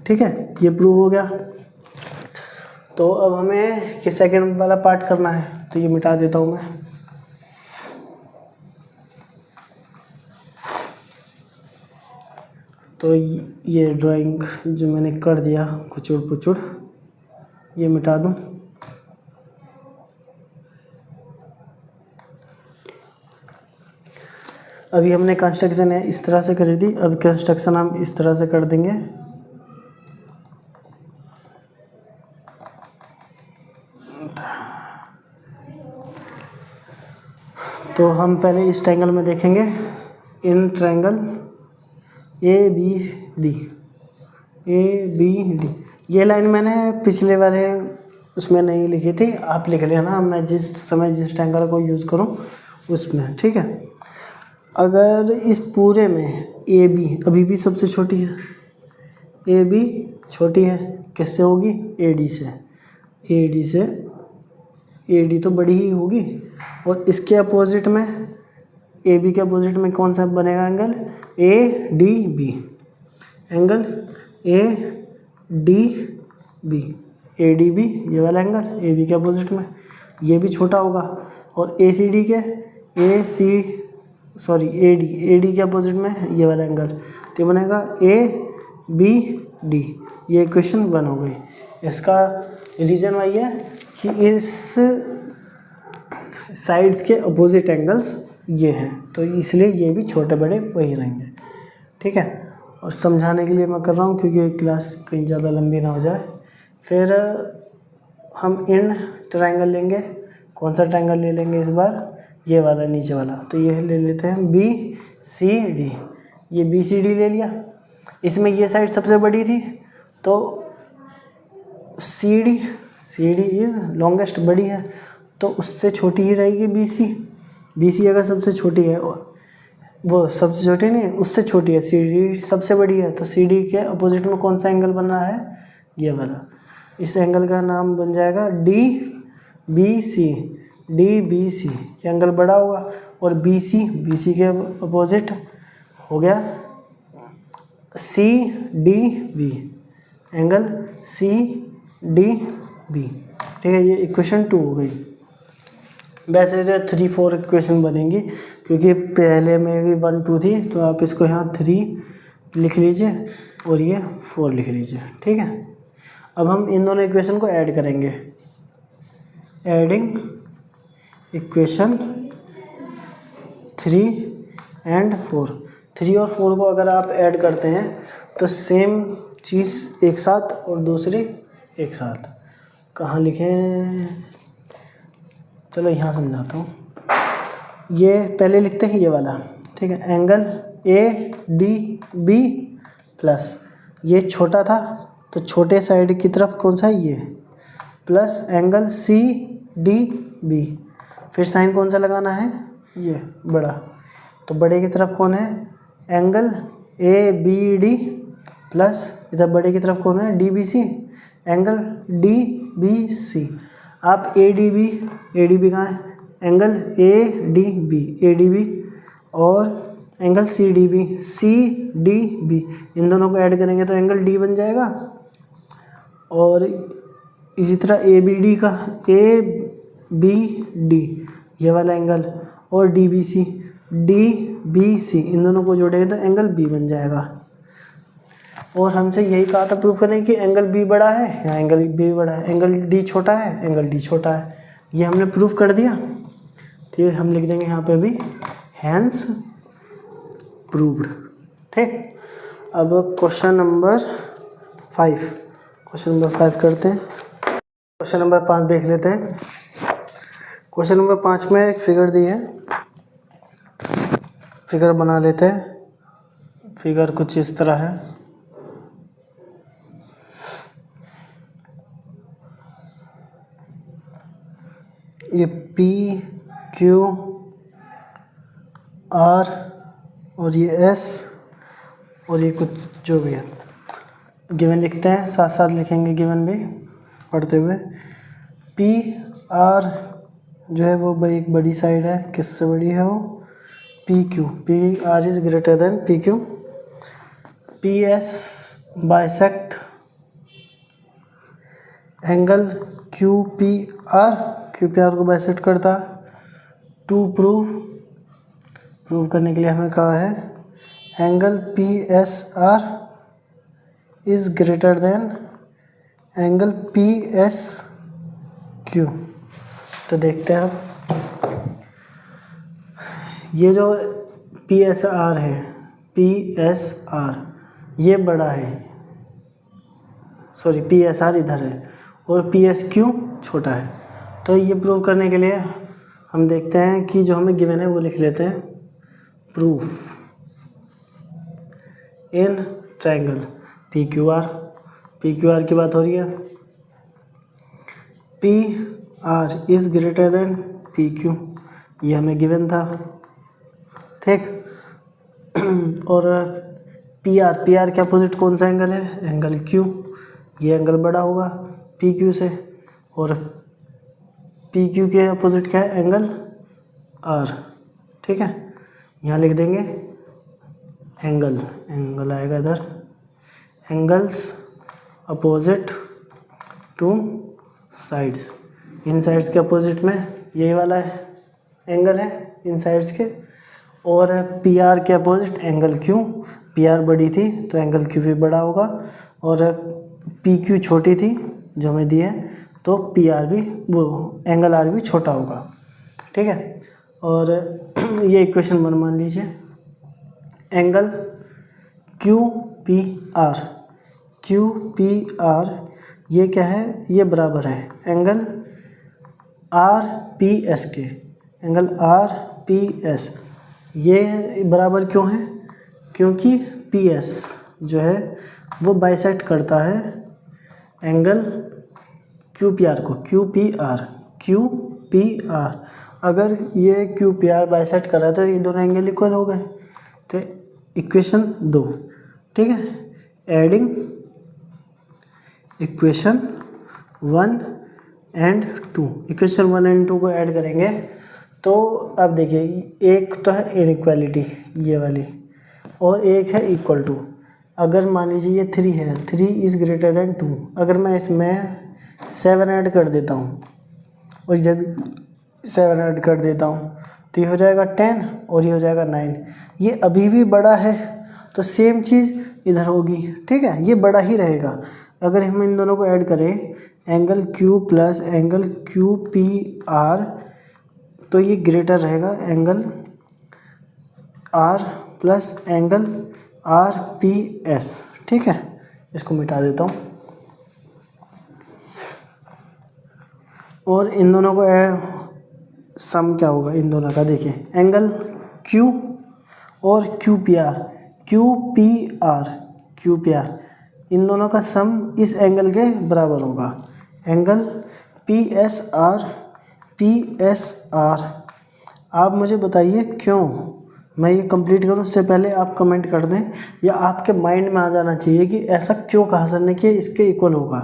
ठीक है, ये प्रूव हो गया। तो अब हमें ये सेकंड वाला पार्ट करना है, तो ये मिटा देता हूँ मैं। तो ये ड्राइंग जो मैंने कर दिया कुचुड़ पुचुड़, ये मिटा दूँ। अभी हमने कंस्ट्रक्शन है इस तरह से करी थी, अब कंस्ट्रक्शन हम इस तरह से कर देंगे। तो हम पहले इस ट्रायंगल में देखेंगे, इन ट्रायंगल ABD, ये लाइन मैंने पिछले वाले उसमें नहीं लिखी थी, आप लिख लेना, मैं जिस समय जिस ट्रायंगल को यूज़ करूँ उसमें। ठीक है, अगर इस पूरे में AB अभी भी सबसे छोटी है, AB छोटी है, किससे होगी, AD से, AD तो बड़ी ही होगी। और इसके अपोजिट में, AB के अपोजिट में कौन सा बनेगा एंगल, ADB, एंगल ADB, ये वाला एंगल AB के अपोजिट में, ये भी छोटा होगा। और AD के अपोजिट में ये वाला एंगल, तो ये बनेगा ABD। ये इक्वेशन 1 हो गई। इसका रीज़न वही है कि इस साइड्स के अपोजिट एंगल्स ये हैं, तो इसलिए ये भी छोटे बड़े वही रहेंगे। ठीक है, और समझाने के लिए मैं कर रहा हूँ क्योंकि क्लास कहीं ज़्यादा लंबी ना हो जाए। फिर हम इन ट्रायंगल लेंगे, कौन सा ट्रायंगल ले लेंगे इस बार, ये वाला नीचे वाला, तो ये ले लेते हैं BCD। ये BCD ले लिया, इसमें ये साइड सबसे बड़ी थी, तो CD इज़ लॉन्गेस्ट, बड़ी है, तो उससे छोटी ही रहेगी BC अगर सबसे छोटी है, वो सबसे छोटी नहीं, उससे छोटी है, CD सबसे बड़ी है, तो CD के अपोजिट में कौन सा एंगल बना है, ये वाला। इस एंगल का नाम बन जाएगा DBC, ये एंगल बड़ा होगा। और BC के अपोजिट हो गया CDB, एंगल CDB। ठीक है, ये इक्वेशन 2 हो गई। वैसे जो 3, 4 इक्वेशन बनेंगी, क्योंकि पहले में भी 1, 2 थी, तो आप इसको यहाँ 3 लिख लीजिए और ये 4 लिख लीजिए। ठीक है, अब हम इन दोनों इक्वेशन को ऐड करेंगे, एडिंग इक्वेशन 3 एंड 4। 3 और 4 को अगर आप ऐड करते हैं तो सेम चीज़ एक साथ और दूसरी एक साथ, कहाँ लिखें, चलो यहाँ समझाता हूँ। ये पहले लिखते हैं ये वाला, ठीक है, एंगल ADB प्लस, ये छोटा था तो छोटे साइड की तरफ कौन सा है, ये, प्लस एंगल CDB, फिर साइन कौन सा लगाना है, ये बड़ा, तो बड़े की तरफ कौन है, एंगल ABD प्लस इधर बड़े की तरफ कौन है, DBC, एंगल DBC। आप ADB कहाँ है, एंगल ए डी बी और एंगल सी डी बी, इन दोनों को ऐड करेंगे तो एंगल डी बन जाएगा। और इसी तरह ए बी डी ये वाला एंगल और डी बी सी इन दोनों को जोड़ेंगे तो एंगल बी बन जाएगा। और हमसे यही कहा था प्रूफ करने कि एंगल बी बड़ा है या एंगल बी बड़ा है, एंगल डी छोटा है, एंगल डी छोटा है, ये हमने प्रूफ कर दिया। ठीक है, हम लिख देंगे यहाँ पे भी हैंस प्रूव्ड। ठीक, अब क्वेश्चन नंबर 5 करते हैं। क्वेश्चन नंबर 5 देख लेते हैं। क्वेश्चन नंबर 5 में एक फिगर दी है, फिगर बना लेते हैं। फिगर कुछ इस तरह है। ये P Q R और ये S और ये कुछ जो भी है गिवन लिखते हैं, साथ साथ लिखेंगे गिवन भी पढ़ते हुए। P R जो है वो एक बड़ी साइड है, किससे बड़ी है वो? P R is greater then P Q। P S bisect angle Q P R को बाइसेक्ट करता। टू प्रूव करने के लिए हमें कहा है angle P S R is greater than angle P S Q। तो देखते हैं अब ये जो P S R है, P S R ये बड़ा है, सॉरी P S R इधर है और P S Q छोटा है। तो ये प्रूव करने के लिए हम देखते हैं कि जो हमें गिवन है वो लिख लेते हैं। Proof in triangle P Q R की बात हो रही है। P R is greater then P Q, ये हमें गिवन था। ठीक, और पी आर के अपोजिट कौन सा एंगल है? एंगल क्यू, ये एंगल बड़ा होगा पी क्यू से। और पी क्यू के अपोजिट क्या है? Angle R. ठीक है, यहाँ लिख देंगे एंगल आएगा इधर, एंगल्स अपोजिट टू साइड्स। इन साइड्स के अपोजिट में यही वाला है एंगल है इन साइड्स के। और पी आर के opposite angle Q, P are बड़ी थी तो एंगल क्यू भी बड़ा होगा, और पी क्यू छोटी थी जो हमें दी है तो पी आर भी वो एंगल आर भी छोटा होगा। ठीक है, और ये इक्वेशन मान लीजिए एंगल क्यू पी आर ये क्या है? ये बराबर है एंगल आर पी एस के। एंगल आर पी एस ये बराबर क्यों है? क्योंकि पी एस जो है वो बाइसेक्ट करता है एंगल क्यू पी आर को। क्यू पी आर अगर ये क्यू पी आर बाइसेक्ट कर रहा है तो ये दोनों एंगल इक्वल हो गए। तो इक्वेशन 2, ठीक है, adding equation 1 and 2, equation 1 and 2 को ऐड करेंगे तो अब देखिए एक तो है इनइक्वालिटी ये वाली और एक है इक्वल टू। अगर मान लीजिए ये 3 है, 3 इज़ ग्रेटर देन 2, अगर मैं इसमें 7 ऐड कर देता हूँ और इधर भी 7 ऐड कर देता हूँ तो ये हो जाएगा 10 और ये हो जाएगा 9। ये अभी भी बड़ा है तो सेम चीज़ इधर होगी। ठीक है, ये बड़ा ही रहेगा। अगर हम इन दोनों को ऐड करें angle Q plus angle Q P R तो ये ग्रेटर रहेगा angle R plus angle R P S. ठीक है, इसको मिटा देता हूँ और इन दोनों को सम क्या होगा इन दोनों का? देखिए एंगल क्यू और क्यू पी आर इन दोनों का सम इस एंगल के बराबर होगा। एंगल पी एस आर आप मुझे बताइए क्यों? मैं ये कंप्लीट करूँ उससे पहले आप कमेंट कर दें, या आपके माइंड में आ जाना चाहिए कि ऐसा क्यों कहा सर ने कि इसके इक्वल होगा।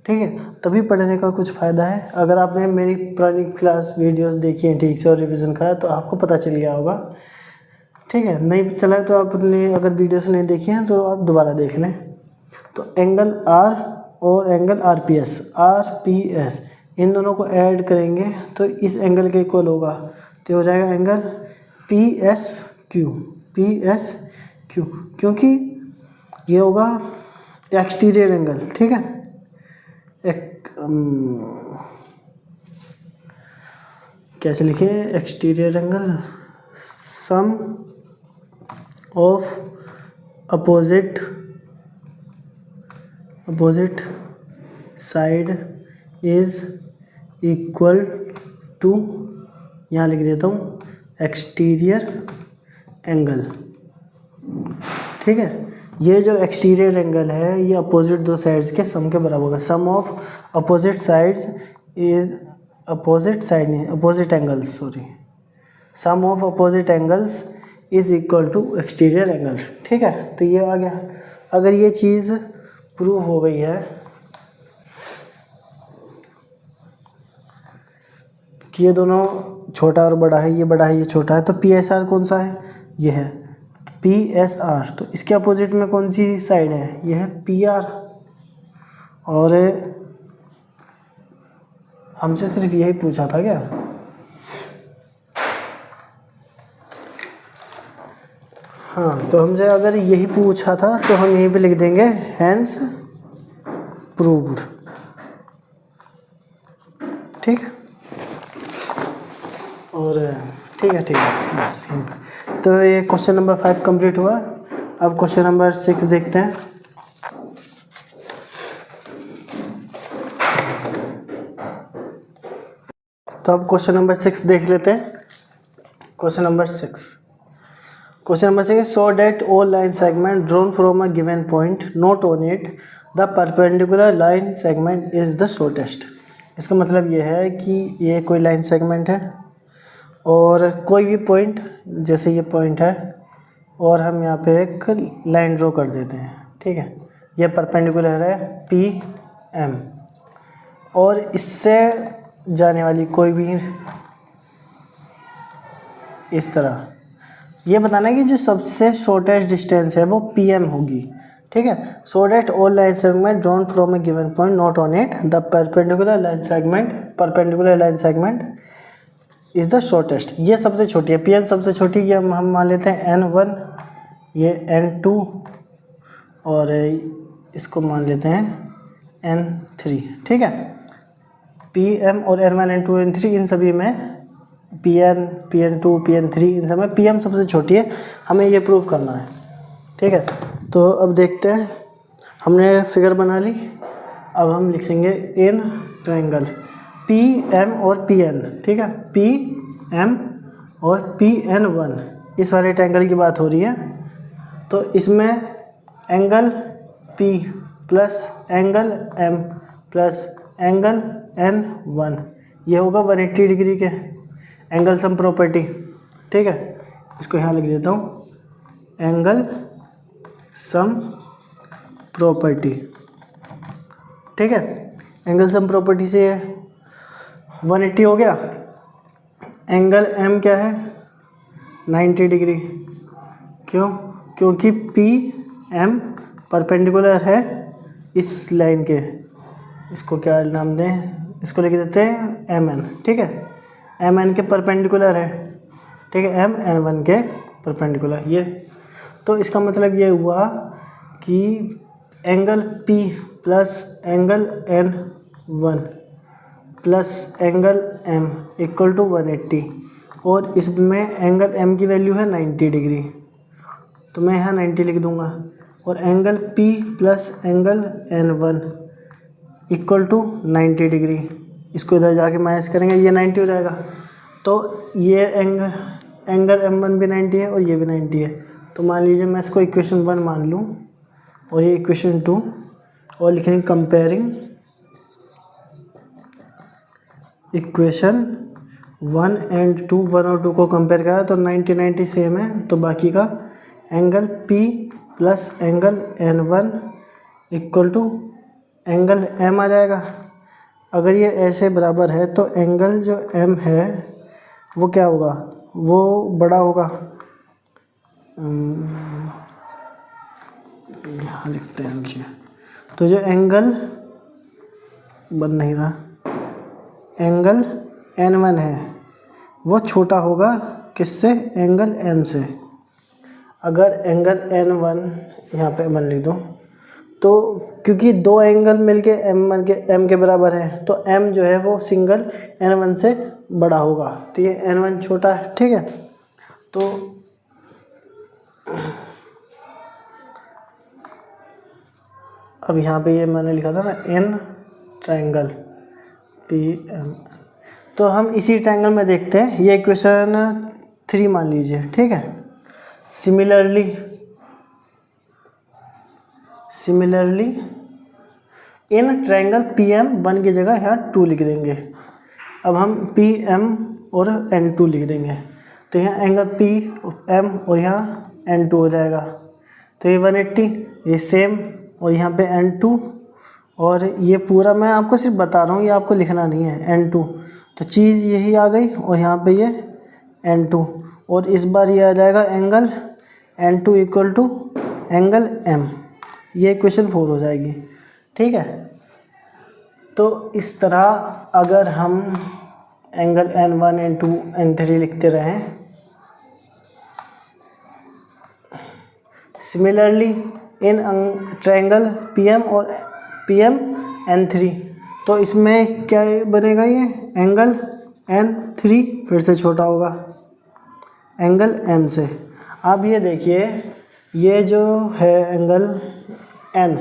ठीक है, तभी पढ़ने का कुछ फ़ायदा है। अगर आपने मेरी पुरानी क्लास वीडियोस देखी हैं ठीक से और रिवीजन करा तो आपको पता चल गया होगा। ठीक है, नहीं चला तो आपने अगर वीडियोस नहीं देखी हैं तो आप दोबारा देख लें। तो एंगल आर और एंगल आरपीएस इन दोनों को ऐड करेंगे तो इस एंगल के इक्वल होगा, तो हो जाएगा एंगल पीएसक्यू, क्योंकि ये होगा एक्सटीरियर एंगल। ठीक है, कैसे लिखे, exterior angle sum of opposite side is equal to, यहाँ लिख देता हूँ एक्सटीरियर एंगल। ठीक है, ये जो एक्सटीरियर एंगल है ये अपोजिट दो साइड्स के सम के बराबर होगा। Sum of opposite sides is opposite sum of opposite angles is equal to exterior angle. ठीक है, तो ये आ गया। अगर ये चीज़ प्रूव हो गई है कि ये दोनों छोटा और बड़ा है, ये बड़ा है ये छोटा है, तो पी एस आर कौन सा है, ये है पी एस आर। तो इसके अपोजिट में कौन सी साइड है, ये है पी आर। और हमसे सिर्फ यही पूछा था क्या, हाँ, तो हमसे अगर यही पूछा था तो हम यहीं पे लिख देंगे हैंस प्रूव्ड। ठीक है, और ठीक है बस। तो ये क्वेश्चन नंबर 5 कंप्लीट हुआ। अब क्वेश्चन नंबर 6 देखते हैं। तो अब क्वेश्चन नंबर 6 देख लेते हैं। Question number 6 so that all line segment drawn from a given point not on it the perpendicular line segment is the shortest. इसका मतलब ये है कि ये कोई लाइन सेगमेंट है और कोई भी पॉइंट, जैसे ये पॉइंट है और हम यहाँ पे एक लाइन ड्रॉ कर देते हैं। ठीक है, ये परपेंडिकुलर है पी एम और इससे जाने वाली कोई भी इस तरह, ये बताना है कि जो सबसे शॉर्टेस्ट डिस्टेंस है वो पी एम होगी। ठीक है, so that all line segment drawn from a given point not on it the perpendicular line segment is the shortest. ये सबसे छोटी है, पी एम सबसे छोटी, ये हम मान लेते हैं N1, ये N2 और इसको मान लेते हैं N3। ठीक है, पी एम और N1 N2 N3 इन सभी में PN PN2 PN3 इन सब में पी एम सबसे छोटी है, हमें ये प्रूव करना है। ठीक है, तो अब देखते हैं, हमने फिगर बना ली। अब हम लिखेंगे इन ट्रायंगल पी एम और पी एन। ठीक है, पी एम और पी एन 1 इस वाले ट्रायंगल की बात हो रही है। तो इसमें angle P plus angle M plus angle N 1 ये होगा 180 डिग्री के एंगल सम प्रॉपर्टी। ठीक है, इसको यहाँ लिख देता हूँ एंगल सम प्रॉपर्टी। ठीक है, एंगल सम प्रॉपर्टी से 180 हो गया। एंगल एम क्या है 90 डिग्री। क्योंकि पी एम परपेंडिकुलर है इस लाइन के, इसको क्या नाम दें, इसको लिख देते हैं एम एन। ठीक है, एम एन के परपेंडिकुलर है। ठीक है, एम एन 1 के परपेंडिकुलर ये। तो इसका मतलब ये हुआ कि angle P plus angle N 1 plus angle M equal to 180 और इसमें एंगल एम की वैल्यू है 90 डिग्री, तो मैं यहाँ 90 लिख दूँगा। और angle P plus angle N 1 equal to 90 degree, इसको इधर जाके माइनस करेंगे, ये 90 हो जाएगा। तो ये एंगल M1 भी 90 है और ये भी 90 है। तो मान लीजिए मैं इसको इक्वेशन 1 मान लूँ और ये इक्वेशन 2 और लिखेंगे कंपेयरिंग इक्वेशन 1 एंड 2, 1 और 2 को कंपेयर करा तो 90 90 सेम है। तो बाकी का angle P plus angle N1 equal to angle M आ जाएगा। अगर ये ऐसे बराबर है तो एंगल जो एम है वो क्या होगा, वो बड़ा होगा। यहाँ लिखते हैं नीचे। तो जो एंगल बन नहीं रहा, एंगल N1 है वो छोटा होगा किससे, एंगल M से। अगर एंगल N1 यहाँ पे मान लिख दूँ तो क्योंकि दो एंगल मिलके M के बराबर है तो M जो है वो सिंगल N1 से बड़ा होगा, तो ये N1 छोटा है, ठीक है। तो अब यहाँ पे ये मैंने लिखा था ना इन ट्रायंगल PM, तो हम इसी ट्रायंगल में देखते हैं। ये इक्वेशन 3 मान लीजिए, ठीक है। सिमिलरली इन ट्रायंगल PM1 की जगह यहाँ 2 लिख देंगे। अब हम PM और N2 लिख देंगे, तो यहाँ एंगल PM और यहाँ N2 हो जाएगा। तो ये 180, ये सेम, और यहाँ पे N2, और ये पूरा मैं आपको सिर्फ बता रहा हूँ, ये आपको लिखना नहीं है, N2। तो चीज़ यही आ गई, और यहाँ पे ये N2, और इस बार ये आ जाएगा angle N2 equal to angle M। ये क्वेश्चन 4 हो जाएगी, ठीक है। तो इस तरह अगर हम एंगल N1, N2, N3 लिखते रहें, सिमिलरली इन ट्रायंगल PM और PM N3, तो इसमें क्या बनेगा, ये एंगल N3 फिर से छोटा होगा एंगल M से। अब ये देखिए, ये जो है एंगल N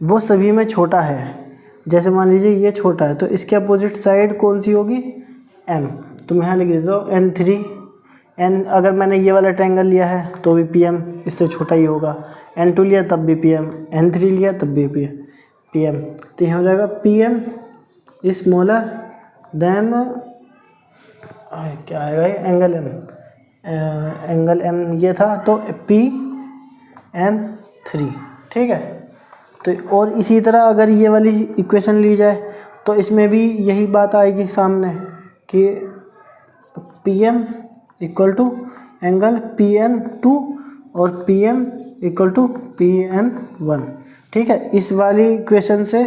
वो सभी में छोटा है। जैसे मान लीजिए ये छोटा है, तो इसके अपोजिट साइड कौन सी होगी, M। तो मैं यहाँ लिख देता हूँ N3। N अगर मैंने ये वाला ट्रायंगल लिया है तो भी PM इससे छोटा ही होगा, N2 लिया तब भी PM, N3 लिया तब भी PM। तो यहाँ हो जाएगा PM स्मॉलर देन क्या आएगा, एंगल M। एंगल M ये था तो PN3, ठीक है। तो और इसी तरह अगर ये वाली इक्वेशन ली जाए तो इसमें भी यही बात आएगी सामने कि PM equal to angle PN2 और PM इक्वल टू PN1, ठीक है। इस वाली इक्वेशन से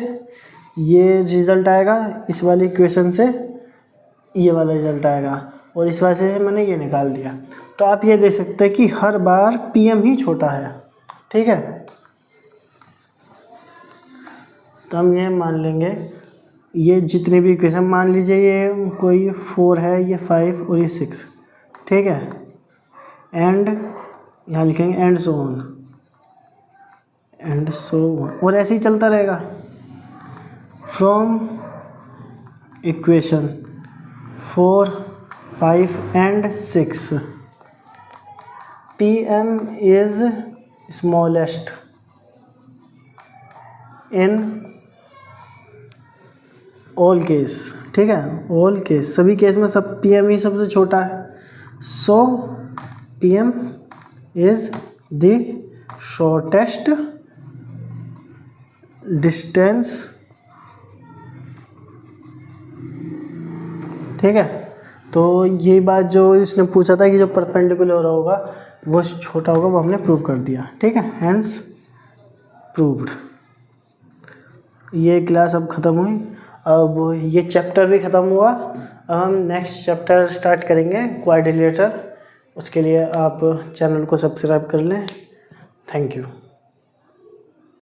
ये रिज़ल्ट आएगा, इस वाली इक्वेशन से ये वाला रिज़ल्ट आएगा, और इस वजह से मैंने ये निकाल दिया। तो आप ये देख सकते हैं कि हर बार PM ही छोटा है, ठीक है। तो हम ये मान लेंगे, ये जितनी भी इक्वेशन मान लीजिए, ये कोई 4 है, ये 5 और ये 6, ठीक है। एंड यहाँ लिखेंगे एंड सो ऑन, और ऐसे ही चलता रहेगा। From equation 4, 5 and 6 PM is smallest in all case, ठीक है। ऑल केस, सभी केस में सब PM ही सबसे छोटा है। सो PM is the shortest distance, ठीक है। तो ये बात जो इसने पूछा था कि जो परपेंडिकुलर हो रहा होगा वो छोटा होगा, वो हमने प्रूव कर दिया, ठीक है। Hence proved. ये क्लास अब ख़त्म हुई, अब ये चैप्टर भी ख़त्म हुआ। अब हम नेक्स्ट चैप्टर स्टार्ट करेंगे, क्वाड्रिलेटरल। उसके लिए आप चैनल को सब्सक्राइब कर लें। Thank you.